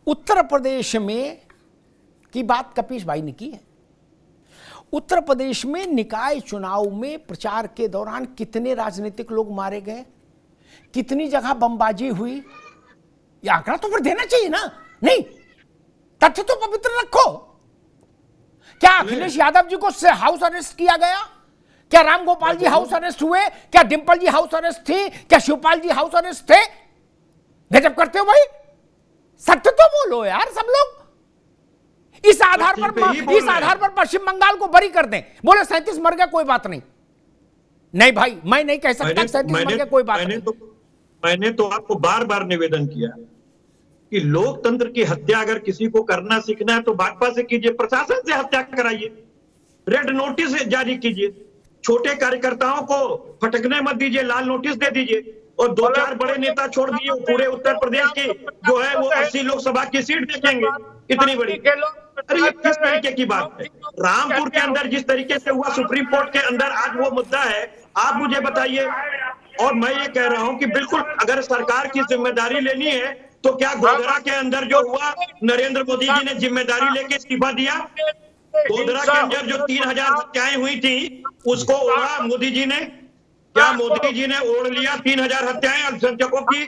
उत्तर प्रदेश में की बात कपीश भाई ने की है। उत्तर प्रदेश में निकाय चुनाव में प्रचार के दौरान कितने राजनीतिक लोग मारे गए, कितनी जगह बमबाजी हुई, ये आंकड़ा तो फिर देना चाहिए ना। नहीं, तथ्य तो पवित्र रखो। क्या अखिलेश यादव जी को हाउस अरेस्ट किया गया? क्या रामगोपाल जी हाउस अरेस्ट हुए? क्या डिंपल जी हाउस अरेस्ट थी? क्या शिवपाल जी हाउस अरेस्ट थे? गजब करते हो भाई, सत्य तो बोलो यार सब लोग। इस आधार पर पश्चिम बंगाल को बरी कर दें, बोले 37 मर गए कोई बात नहीं। नहीं भाई, मैं नहीं कह सकता 37 मर गए कोई बात नहीं। मैंने तो आपको बार बार निवेदन किया कि लोकतंत्र की हत्या अगर किसी को करना सीखना है तो भाजपा से कीजिए, प्रशासन से हत्या कराइए, रेड नोटिस जारी कीजिए, छोटे कार्यकर्ताओं को फटकने मत दीजिए, लाल नोटिस दे दीजिए, और 2-4 बड़े नेता छोड़ दिए। पूरे उत्तर प्रदेश की जो है वो 80 लोकसभा की सीट देखेंगे, इतनी बड़ी। अरे ये किस तरीके की बात है? रामपुर के अंदर जिस तरीके से हुआ, सुप्रीम कोर्ट के अंदर आज वो मुद्दा है, आप मुझे बताइए। और मैं ये कह रहा हूं कि बिल्कुल अगर सरकार की जिम्मेदारी लेनी है तो क्या गोधरा के अंदर जो हुआ, नरेंद्र मोदी जी ने जिम्मेदारी लेके इस्तीफा दिया? गोधरा के अंदर जो 3000 हत्याएं हुई थी उसको ओढ़ा मोदी जी ने? क्या मोदी जी ने ओढ़ लिया 3000 हत्याएं अल्पसंख्यकों की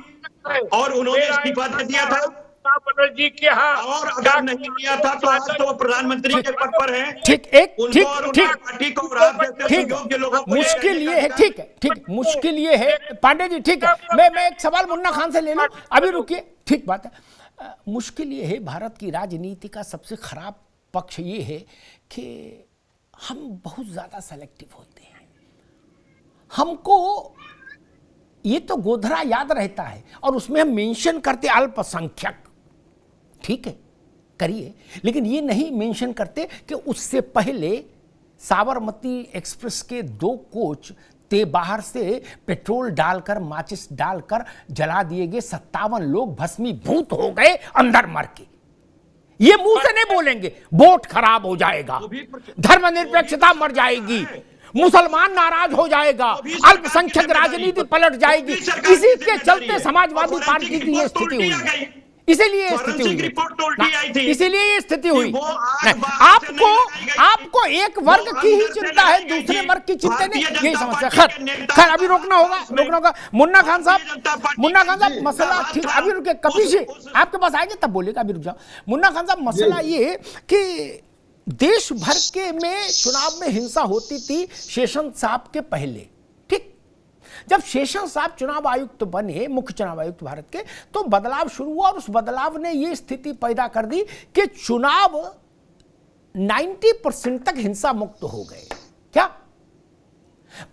और उन्होंने इस्तीफा दे दिया था? बनर्जी के यहाँ और अगर नहीं किया था तो आज तो प्रधानमंत्री के पद पर हैं। ठीक मुश्किल ये है, ठीक मुश्किल ये है पांडे जी, ठीक है। मैं एक सवाल मुन्ना खान से ले लूं, अभी रुकिए, ठीक बात है। मुश्किल ये है, भारत की राजनीति का सबसे खराब पक्ष ये है कि हम बहुत ज्यादा सेलेक्टिव होते हैं। हमको ये तो गोधरा याद रहता है और उसमें हम मेंशन करते अल्पसंख्यक, ठीक है करिए, लेकिन ये नहीं मेंशन करते कि उससे पहले साबरमती एक्सप्रेस के 2 कोच बाहर से पेट्रोल डालकर, माचिस डालकर जला दिए गए, 57 लोग भस्मीभूत हो गए अंदर मर के। ये मुंह से नहीं बोलेंगे, वोट खराब हो जाएगा, धर्मनिरपेक्षता मर जाएगी, मुसलमान नाराज हो जाएगा, अल्पसंख्यक राजनीति पलट जाएगी। इसी के चलते समाजवादी पार्टी की ये स्थिति हुई, इसीलिए ये स्थिति हुई। आपको एक वर्ग की ही चिंता है, दूसरे वर्ग की चिंता नहीं, यही समस्या। खैर अभी रोकना होगा। मुन्ना खान साहब मसला ठीक, अभी रुके, कपीश जी आपके पास आएंगे तब बोलेगा, अभी रुक जाओ। मुन्ना खान साहब, मसला ये कि देश भर के में चुनाव में हिंसा होती थी शेषन साहब के पहले, ठीक। जब शेषन साहब चुनाव आयुक्त बने, मुख्य चुनाव आयुक्त भारत के, तो बदलाव शुरू हुआ और उस बदलाव ने यह स्थिति पैदा कर दी कि चुनाव 90% तक हिंसा मुक्त हो गए। क्या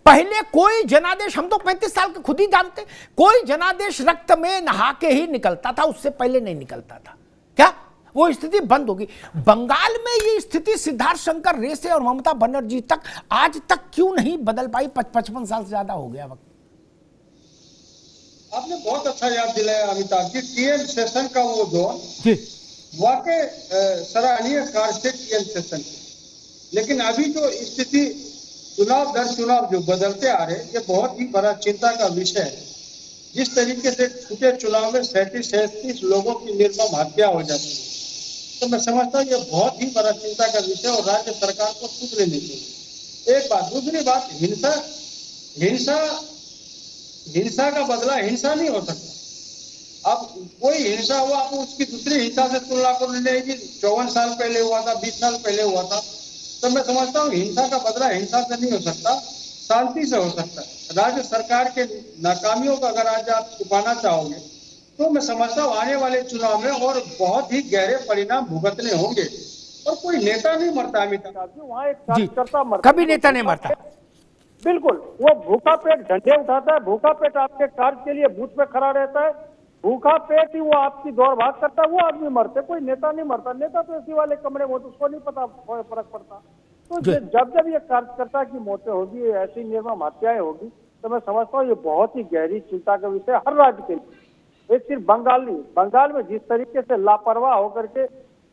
पहले कोई जनादेश, हम तो 35 साल के खुद ही जानते, कोई जनादेश रक्त में नहा के ही निकलता था, उससे पहले नहीं निकलता था। क्या वो स्थिति बंद होगी? बंगाल में ये स्थिति सिद्धार्थ शंकर रे से और ममता बनर्जी तक आज तक क्यों नहीं बदल पाई? 55 साल से ज्यादा हो गया वक्त। आपने बहुत अच्छा याद दिलाया अमिताभ जी, टीएन सेशन का वो दौर वाकई सराहनीय कार्य से टीएन सेशन, लेकिन अभी जो स्थिति चुनाव दर चुनाव जो बदलते आ रहे, ये बहुत ही बड़ा चिंता का विषय है। जिस तरीके से छूटे चुनाव में 37 लोगों की निर्मम हत्या हो जाती है, तो मैं समझता हूँ ये बहुत ही बड़ा चिंता का विषय और राज्य सरकार को सुध लेनी चाहिए। एक बात, दूसरी बात, हिंसा का बदला हिंसा नहीं हो सकता। अब कोई हिंसा हुआ, आप उसकी दूसरी हिंसा से तुलना कर लेंगे, 54 साल पहले हुआ था, 20 साल पहले हुआ था, तो मैं समझता हूँ हिंसा का बदला हिंसा से नहीं हो सकता, शांति से हो सकता है। राज्य सरकार के नाकामियों का अगर आज आप छुपाना चाहोगे तो मैं समझता हूँ आने वाले चुनाव में और बहुत ही गहरे परिणाम भुगतने होंगे। और कोई नेता नहीं मरता अमिताभ जी, वहाँ एक कार्यकर्ता मरता, कभी नेता नहीं मरता। बिल्कुल, वो भूखा पेट झंडे उठाता है, भूखा पेट आपके कार्य के लिए बूथ पे खड़ा रहता है, भूखा पेट ही वो आपकी दौड़ भाग करता है, वो आदमी मरते, कोई नेता नहीं मरता। नेता तो एसी वाले कमरे में, उसको नहीं पता फर्क पड़ता। तो जब ये कार्यकर्ता की मौतें होगी, ऐसी निर्मम हत्याएं होगी, तो मैं समझता हूँ ये बहुत ही गहरी चिंता का विषय हर राज्य के लिए। एक सिर्फ बंगाल नहीं, बंगाल में जिस तरीके से लापरवाह होकर के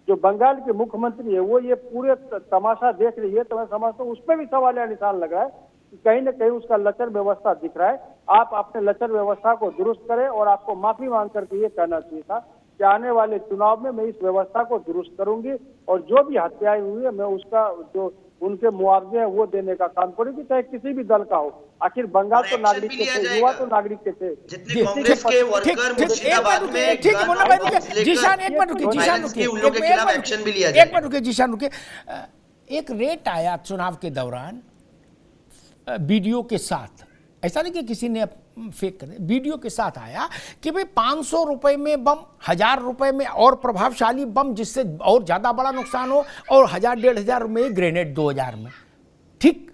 जो बंगाल के मुख्यमंत्री है वो ये पूरे तमाशा देख रही है, तो मैं समझता हूँ उसमें भी सवालिया निशान लगा है कि कहीं न कहीं उसका लचर व्यवस्था दिख रहा है। आप अपने लचर व्यवस्था को दुरुस्त करें और आपको माफी मांग करके ये कहना चाहिए था कि आने वाले चुनाव में मैं इस व्यवस्था को दुरुस्त करूंगी और जो भी हत्याएं हुई है मैं उसका जो उनके मुआवजे हैं वो देने का काम करूंगी, चाहे किसी भी दल का हो। आखिर बंगाल तो नागरिक के थे, युवा तो नागरिक के थे। जितने कांग्रेस के वर्कर मुर्शिदाबाद में ठीक है मुन्ना भाई रुकिए, जीशान एक मिनट रुकिए, जीशान रुकिए, उन लोगों के खिलाफ एक्शन भी लिया जाए। एक मिनट रुकिए, जीशान रुकिए। एक रेट आया चुनाव के दौरान वीडियो के साथ, ऐसा नहीं कि किसी ने फेक कर दिया, वीडियो के साथ आया कि भाई 500 रुपए में बम, 1000 रुपए में और प्रभावशाली बम जिससे और ज्यादा बड़ा नुकसान हो, और 1000-1500 में ग्रेनेड 2000 में, ठीक।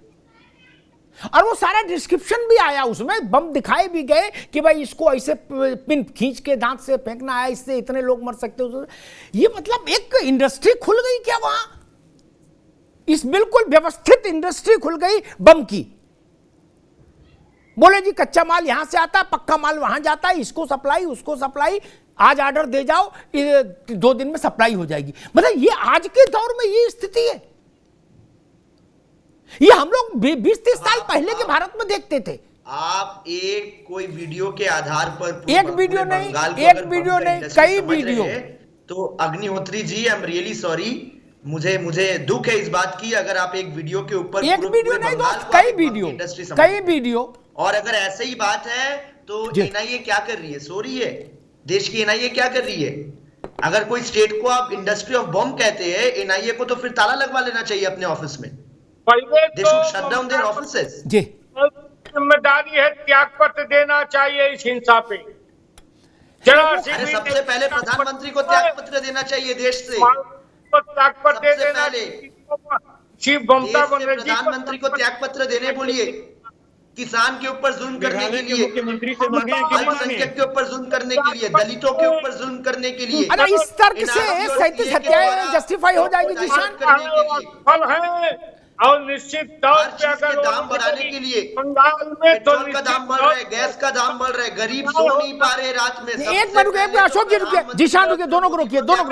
और वो सारा डिस्क्रिप्शन भी आया, उसमें बम दिखाए भी गए कि भाई इसको ऐसे पिन खींच के दांत से फेंकना है, इससे इतने लोग मर सकते हो। ये मतलब एक इंडस्ट्री खुल गई क्या वहां, इस बिल्कुल व्यवस्थित इंडस्ट्री खुल गई बम की। बोले जी कच्चा माल यहां से आता है, पक्का माल वहां जाता है, इसको सप्लाई उसको सप्लाई, आज ऑर्डर दे जाओ 2 दिन में सप्लाई हो जाएगी। मतलब ये आज के दौर में ये स्थिति है। ये हम लोग 20-30 साल पहले के भारत में देखते थे। आप एक कोई वीडियो के आधार पर, एक वीडियो नहीं, एक वीडियो नहीं, कई वीडियो। तो Agnihotri ji, I am really sorry, मुझे दुख है इस बात की, अगर आप एक वीडियो के ऊपर, एक वीडियो नहीं दोस्त, कई वीडियो। और अगर ऐसे ही बात है तो एनआईए क्या कर रही है? सो रही है? देश की एनआईए क्या कर रही है? अगर कोई स्टेट को आप इंडस्ट्री ऑफ बॉम्ब कहते हैं, एनआईए को तो फिर ताला लगवा लेना चाहिए अपने ऑफिस में। They should shut down their offices. जी, जिम्मेदारी है, त्याग पत्र देना चाहिए इस हिंसा पे। अरे सबसे पहले प्रधानमंत्री को त्याग पत्र देना चाहिए देश से, त्याग पत्र दे देना। प्रधानमंत्री को त्याग पत्र देने बोलिए। किसान के ऊपर जुल्म करने के लिए, मुख्यमंत्री से मांगे कि अल्पसंख्यक के ऊपर जुल्म करने के लिए, दलितों के ऊपर जुल्म करने के लिए, अरे इस तर्क से 37 हत्याएं जस्टिफाई हो जाएगी जीशान। फल है और निश्चित तौर पे अगर दाम बढ़ाने के लिए, बंगाल में पेट्रोल का दाम बढ़ रहा है, गैस का दाम बढ़ रहा है, गरीब सो नहीं पा रहे रात में। एक मिनट रुकिए, अशोक जी रुकिए, जीशान रुकिए, दोनों को रोकिए, दोनों को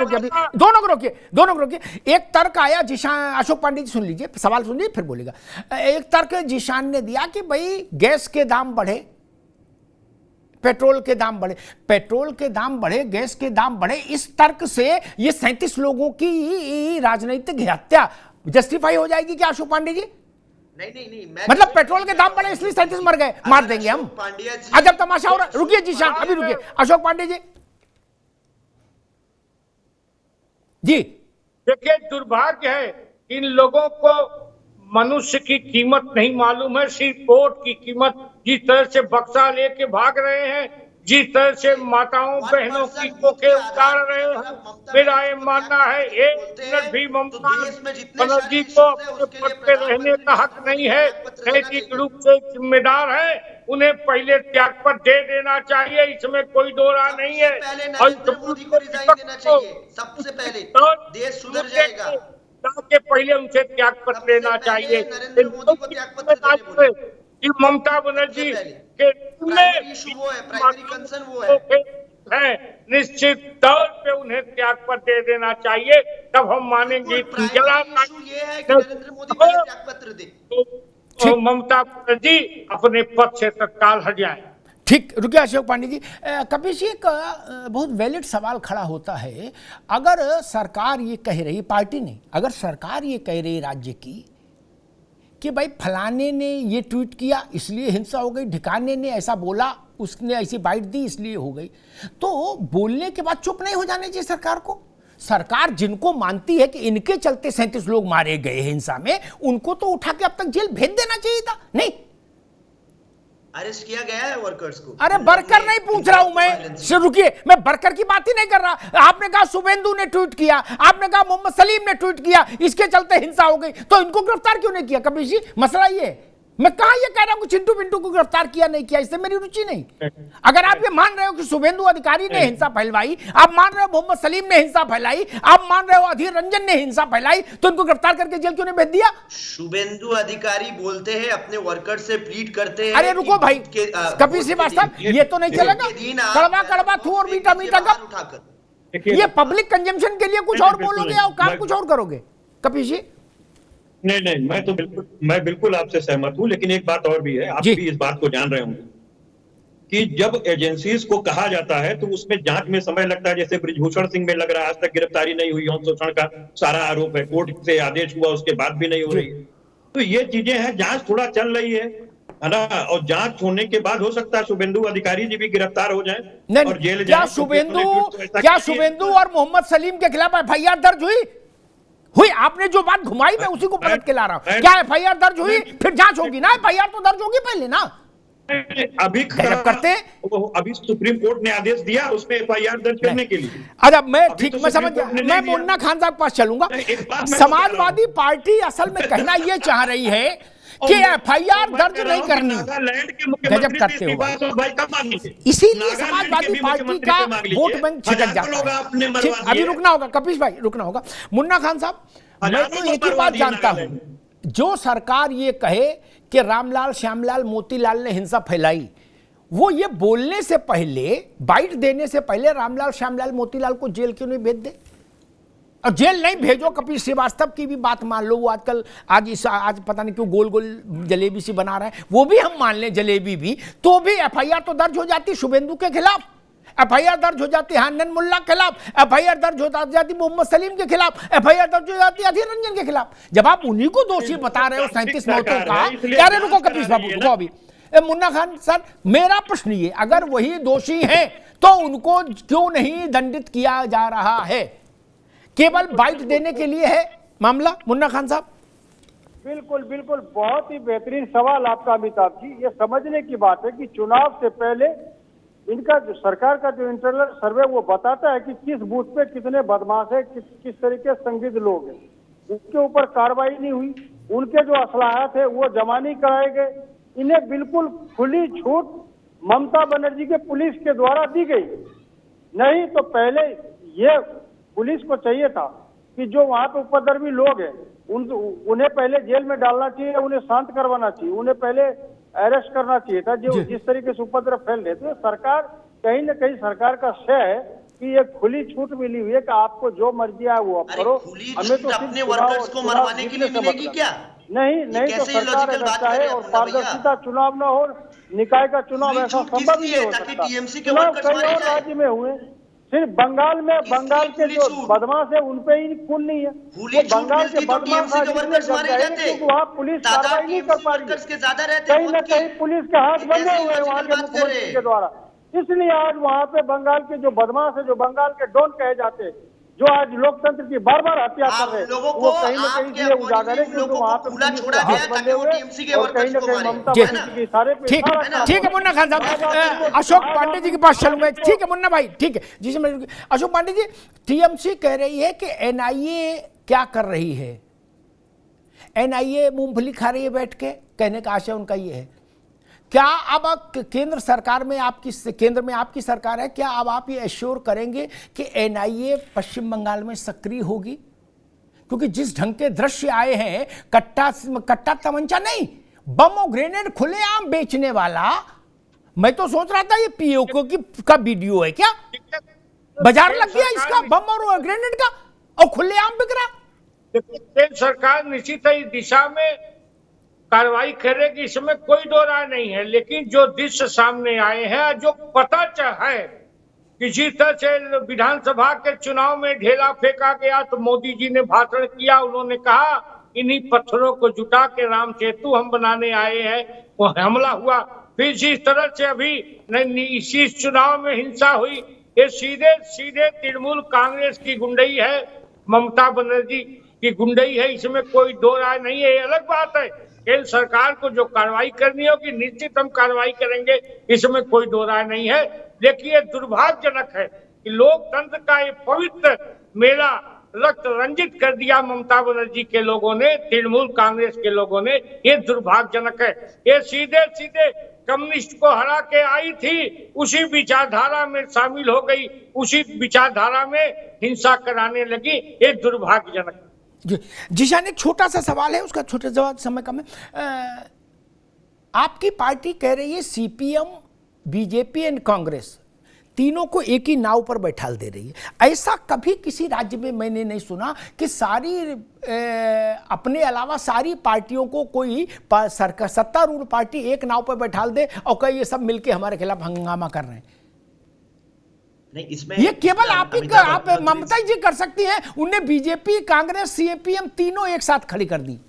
रोकिए। एक तर्क आया जीशान, अशोक पांडे जी सुन लीजिए, सवाल सुन लीजिए फिर बोलेगा। एक तर्क जीशान ने दिया कि भाई गैस के दाम बढ़े, पेट्रोल के दाम बढ़े, गैस के दाम बढ़े, इस तर्क से ये 37 लोगों की राजनीतिक हत्या जस्टिफाई हो जाएगी क्या अशोक पांडे जी? नहीं, मतलब पेट्रोल के दाम बढ़े इसलिए 37 मर गए, मार देंगे हम। अजब तमाशा हो रहा है। रुकिए जीशान, अभी रुकिए, अशोक पांडे जी। जी देखिए, दुर्भाग्य है, इन लोगों को मनुष्य की कीमत नहीं मालूम है, सिर्फ वोट की कीमत। जिस तरह से बक्सा लेके भाग रहे हैं, जिस तरह से माताओं बहनों की कोखे उतार रहे हैं, मेरा ये मानना है एक मिनट भी ममता बनर्जी को अपने पद पे रहने का हक नहीं है। नैतिक रूप से जिम्मेदार है, उन्हें पहले त्याग पत्र दे देना चाहिए, इसमें कोई दो राय नहीं है। और मोदी को रिजाइन देना चाहिए सबसे पहले, देश सुधर जाएगा। के पहले उनसे त्याग पत्र लेना चाहिए। नरेंद्र मोदी को त्याग पत्र देने बोले। ममता बनर्जी के है, निश्चित तौर पे उन्हें त्याग पत्र दे देना चाहिए, तब हम मानेंगे। तो ममता बनर्जी अपने पद से तत्काल हट जाए। ठीक, रुकिए अशोक पांडे जी। कपिल जी, एक बहुत वैलिड सवाल खड़ा होता है, अगर सरकार ये कह रही, पार्टी नहीं, अगर सरकार ये कह रही राज्य की कि भाई फलाने ने ये ट्वीट किया इसलिए हिंसा हो गई, ढिकाने ने ऐसा बोला, उसने ऐसी बाइट दी इसलिए हो गई, तो बोलने के बाद चुप नहीं हो जाने चाहिए सरकार को? सरकार जिनको मानती है कि इनके चलते 37 लोग मारे गए हिंसा में, उनको तो उठा के अब तक जेल भेज देना चाहिए था। नहीं, अरेस्ट किया गया है वर्कर्स को। अरे वर्कर नहीं पूछ रहा हूं मैं, रुकिए, मैं वर्कर की बात ही नहीं कर रहा। आपने कहा शुभेंदु ने ट्वीट किया, आपने कहा मोहम्मद सलीम ने ट्वीट किया, इसके चलते हिंसा हो गई, तो इनको गिरफ्तार क्यों नहीं किया? कपिल जी, मसला ये है। मैं कहां ये कह रहा हूं कि चिंटू पिंटू को गिरफ्तार किया नहीं किया, इससे मेरी रुचि नहीं। अगर आप ये मान रहे हो कि शुभेंदु अधिकारी ने हिंसा फैलवाई, आप मान रहे हो मोहम्मद सलीम ने हिंसा फैलाई, आप मान रहे हो अधीर रंजन ने हिंसा फैलाई, तो इनको गिरफ्तार करके जेल क्यों नहीं भेज दिया? शुभेंदु अधिकारी बोलते हैं, अपने वर्कर से प्लीड करते हैं। अरे रुको भाई, कपिल श्रीवास्तव, ये तो नहीं चलेगा। कड़वा कड़वा थू और मीठा मीठा कब? ये पब्लिक कंजम्पशन के लिए कुछ और बोलोगे और काम कुछ और करोगे? कपिल जी नहीं, मैं बिल्कुल आपसे सहमत हूं, लेकिन एक बात और भी है, आप भी इस बात को जान रहे होंगे कि जब एजेंसीज को कहा जाता है तो उसमें जांच में समय लगता है। जैसे ब्रिजभूषण सिंह में लग रहा है आज तक गिरफ्तारी नहीं हुई, यौन शोषण का सारा आरोप है, कोर्ट से आदेश हुआ उसके बाद भी नहीं हो रही। तो ये चीजें हैं, जांच थोड़ा चल रही है ना, और जांच होने के बाद हो सकता है शुभेंदु अधिकारी जी भी गिरफ्तार हो जाएं और जेल क्या जाएं। शुभेंदु और मोहम्मद सलीम के खिलाफ एफआईआर दर्ज हुई? आपने जो बात घुमाई मैं उसी को पलट के ला रहा हूं। क्या एफआईआर दर्ज हुई? फिर जांच होगी ना, एफआईआर तो दर्ज होगी पहले ना। अभी करते अभी सुप्रीम कोर्ट ने आदेश दिया उसमें एफआईआर दर्ज करने के लिए। अच्छा मैं ठीक तो मैं समझ गया, मैं मुन्ना खान साहब के पास चलूंगा। समाजवादी पार्टी असल में कहना यह चाह रही है कि एफआईआर दर्ज नहीं करनी। गजब करते हो, इसीलिए समाजवादी पार्टी का वोट बैंक छिटक जाता है। अभी रुकना होगा कपिश भाई, रुकना होगा। मुन्ना खान साहब, मैं तो एक ही बात जानता हूं, जो सरकार ये कहे कि रामलाल श्यामलाल मोतीलाल ने हिंसा फैलाई, वो ये बोलने से पहले, बाइट देने से पहले रामलाल श्यामलाल मोतीलाल को जेल क्यों नहीं भेज दे? और जेल नहीं भेजो, कपिल श्रीवास्तव की भी बात मान लो, वो आजकल आज पता नहीं क्यों गोल गोल जलेबी सी बना रहा है, वो भी हम मान लें जलेबी भी, तो भी एफआईआर तो दर्ज हो जाती शुभेंदु के खिलाफ, एफआईआर दर्ज हो जाती हानन मुल्ला के खिलाफ, एफआईआर दर्ज हो जाती मोहम्मद सलीम के खिलाफ, एफआईआर दर्ज हो जाती अधीर रंजन के खिलाफ। जब आप उन्हीं को दोषी बता रहे हो 37 मौतों का, क्या रे रुको कपिल बाबू, रुको अभी। मुन्ना खान सर, मेरा प्रश्न ये, अगर वही दोषी हैं तो उनको क्यों नहीं दंडित किया जा रहा है? केवल बाइट देने के लिए है मामला? मुन्ना खान साहब, बिल्कुल बिल्कुल, बहुत ही बेहतरीन सवाल आपका अमिताभ जी। ये समझने की बात है कि चुनाव से पहले इनका जो सरकार का जो इंटरनल सर्वे वो बताता है कि किस बूथ पे कितने बदमाश है, किस तरीके संदिग्ध लोग हैं। उसके ऊपर कार्रवाई नहीं हुई, उनके जो असलाहत है वो जमा नहीं कराए गए। इन्हें बिल्कुल खुली छूट ममता बनर्जी के पुलिस के द्वारा दी गई। नहीं तो पहले ये पुलिस को चाहिए था कि जो वहां पे उपद्रवी लोग हैं उन्हें पहले जेल में डालना चाहिए, उन्हें शांत करवाना चाहिए, उन्हें पहले अरेस्ट करना चाहिए था जो जिस तरीके से उपद्रव फैल रहे थे। सरकार कहीं ना कहीं सरकार का श्रेय है कि ये खुली छूट मिली हुई है कि आपको जो मर्जी आए वो आप करो, हमें तो अपने वर्कर्स को मरवाने के लिए मिलेगी क्या? नहीं तो सरकार अगर चाहे और पारदर्शिता चुनाव न हो, निकाय का चुनाव ऐसा संभव नहीं हो सकता। चुनाव कई और राज्य में हुए, सिर्फ बंगाल में, बंगाल के जो बदमाश है उन पे ही खून नहीं है। वो बंगाल के बदमाश क्योंकि वहाँ पुलिस कार्रवाई नहीं कर पा रही है, कहीं ना कहीं पुलिस के हाथ बंधे हुए हैं वहाँ के मुख्यमंत्री के द्वारा। इसलिए आज वहाँ पे बंगाल के जो बदमाश है, जो बंगाल के डॉन कहे जाते हैं, जो आज लोकतंत्र की बार बार हत्या कर रहे हैं, वो कहीं ना कहीं इसलिए उजागर है क्योंकि वहाँ पे पुलिस के हाथ बंधे हुए और कहीं ना कहीं ममता बनर्जी के इशारे पे। ठीक है मुन्ना खान साहब, अशोक पांडे जी के पास चलूंगा। ठीक है मुन्ना भाई, ठीक है जी। अशोक पांडे जी, टीएमसी कह रही है कि एनआईए क्या कर रही है? एनआईए मूंगफली खा रही है बैठ के, कहने का आशय उनका ये है। क्या अब केंद्र सरकार में आपकी सरकार है, क्या अब आप ये एश्योर करेंगे कि एनआईए पश्चिम बंगाल में सक्रिय होगी? क्योंकि जिस ढंग के दृश्य आए हैं, कट्टा तमंचा नहीं, बम और ग्रेनेड खुलेआम बेचने वाला, मैं तो सोच रहा था ये पीओके का वीडियो है क्या? बाजार लग गया इसका, बम और ग्रेनेड का, और खुलेआम बिक रहा। केंद्र सरकार निश्चित है इस दिशा में कार्रवाई करेगी, इसमें कोई दो राय नहीं है। लेकिन जो दृश्य सामने आए हैं, जो पता है कि जिस तरह से विधानसभा के चुनाव में ढेला फेंका गया तो मोदी जी ने भाषण किया, उन्होंने कहा इन्हीं पत्थरों को जुटा के राम सेतु हम बनाने आए हैं, वो हमला हुआ। फिर जिस तरह से अभी इसी चुनाव में हिंसा हुई, ये सीधे सीधे तृणमूल कांग्रेस की गुंडई है, ममता बनर्जी की गुंडई है, इसमें कोई दो राय नहीं है। ये अलग बात है, केंद्र सरकार को जो कार्रवाई करनी होगी निश्चित हम कार्रवाई करेंगे, इसमें कोई दो राय नहीं है। देखिए दुर्भाग्यजनक है कि लोकतंत्र का ये पवित्र मेला रक्त रंजित कर दिया ममता बनर्जी के लोगों ने, तृणमूल कांग्रेस के लोगों ने। ये दुर्भाग्यजनक है। ये सीधे सीधे कम्युनिस्ट को हरा के आई थी, उसी विचारधारा में शामिल हो गई, उसी विचारधारा में हिंसा कराने लगी। ये दुर्भाग्यजनक है। जी जिशान, एक छोटा सा सवाल है, उसका छोटे जवाब, समय कम है। आपकी पार्टी कह रही है सीपीएम, बीजेपी एंड कांग्रेस तीनों को एक ही नाव पर बैठाल दे रही है। ऐसा कभी किसी राज्य में मैंने नहीं सुना कि सारी अपने अलावा सारी पार्टियों को कोई सत्तारूढ़ पार्टी एक नाव पर बैठाल दे और कहीं ये सब मिलके हमारे खिलाफ हंगामा कर रहे हैं। नहीं, इसमें ये केवल आप ममता जी कर सकती हैं। उन्हें बीजेपी, कांग्रेस, सीपीएम तीनों एक साथ खड़ी कर दी।